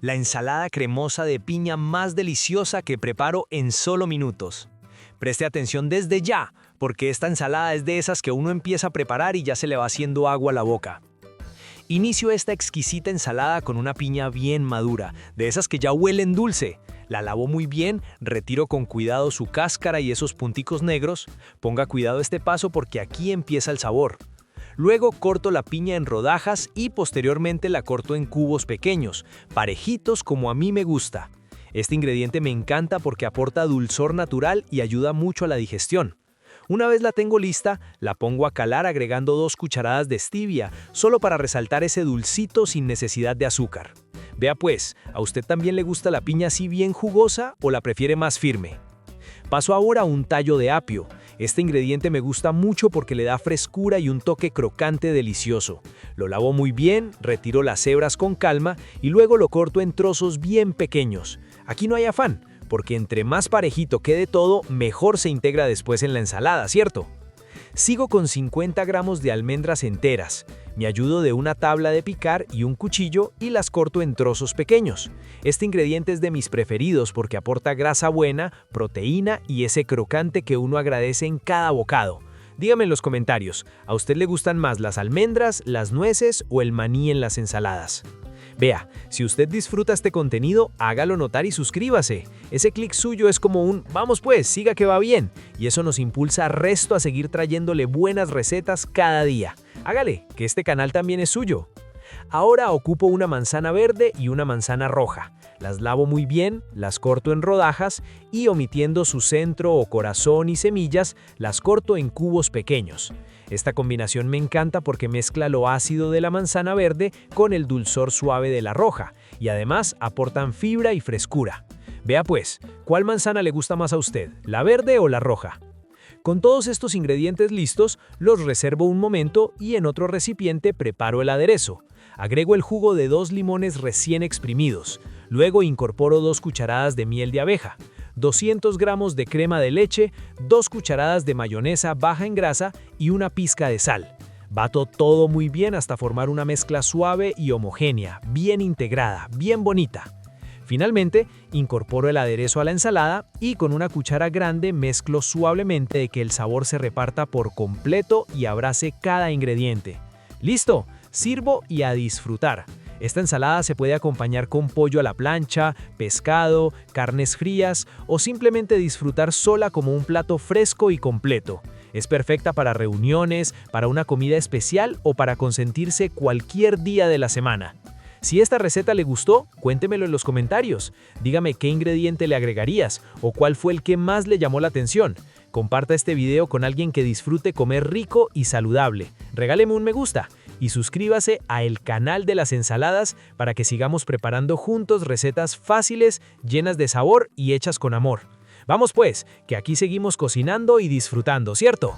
la ensalada cremosa de piña más deliciosa que preparo en solo minutos. Preste atención desde ya, porque esta ensalada es de esas que uno empieza a preparar y ya se le va haciendo agua a la boca. Inicio esta exquisita ensalada con una piña bien madura, de esas que ya huelen dulce. La lavo muy bien, retiro con cuidado su cáscara y esos punticos negros. Ponga cuidado este paso porque aquí empieza el sabor. Luego corto la piña en rodajas y posteriormente la corto en cubos pequeños, parejitos como a mí me gusta. Este ingrediente me encanta porque aporta dulzor natural y ayuda mucho a la digestión. Una vez la tengo lista, la pongo a calar agregando 2 cucharadas de stevia, solo para resaltar ese dulcito sin necesidad de azúcar. Vea pues, ¿a usted también le gusta la piña así bien jugosa o la prefiere más firme? Paso ahora a un tallo de apio. Este ingrediente me gusta mucho porque le da frescura y un toque crocante delicioso. Lo lavo muy bien, retiro las hebras con calma y luego lo corto en trozos bien pequeños. Aquí no hay afán, porque entre más parejito quede todo, mejor se integra después en la ensalada, ¿cierto? Sigo con 50 gramos de almendras enteras. Me ayudo de una tabla de picar y un cuchillo y las corto en trozos pequeños. Este ingrediente es de mis preferidos porque aporta grasa buena, proteína y ese crocante que uno agradece en cada bocado. Dígame en los comentarios, ¿a usted le gustan más las almendras, las nueces o el maní en las ensaladas? Vea, si usted disfruta este contenido, hágalo notar y suscríbase. Ese clic suyo es como un "vamos pues, siga que va bien", y eso nos impulsa resto a seguir trayéndole buenas recetas cada día. Hágale, que este canal también es suyo. Ahora ocupo una manzana verde y una manzana roja. Las lavo muy bien, las corto en rodajas y omitiendo su centro o corazón y semillas, las corto en cubos pequeños. Esta combinación me encanta porque mezcla lo ácido de la manzana verde con el dulzor suave de la roja y además aportan fibra y frescura. Vea pues, ¿cuál manzana le gusta más a usted, la verde o la roja? Con todos estos ingredientes listos, los reservo un momento y en otro recipiente preparo el aderezo. Agrego el jugo de 2 limones recién exprimidos. Luego incorporo 2 cucharadas de miel de abeja, 200 gramos de crema de leche, 2 cucharadas de mayonesa baja en grasa y una pizca de sal. Bato todo muy bien hasta formar una mezcla suave y homogénea, bien integrada, bien bonita. Finalmente, incorporo el aderezo a la ensalada y con una cuchara grande mezclo suavemente de que el sabor se reparta por completo y abrace cada ingrediente. ¡Listo! Sirvo y a disfrutar. Esta ensalada se puede acompañar con pollo a la plancha, pescado, carnes frías o simplemente disfrutar sola como un plato fresco y completo. Es perfecta para reuniones, para una comida especial o para consentirse cualquier día de la semana. Si esta receta le gustó, cuéntemelo en los comentarios. Dígame qué ingrediente le agregarías o cuál fue el que más le llamó la atención. Comparta este video con alguien que disfrute comer rico y saludable. Regáleme un me gusta y suscríbase a el canal de las ensaladas para que sigamos preparando juntos recetas fáciles, llenas de sabor y hechas con amor. Vamos pues, que aquí seguimos cocinando y disfrutando, ¿cierto?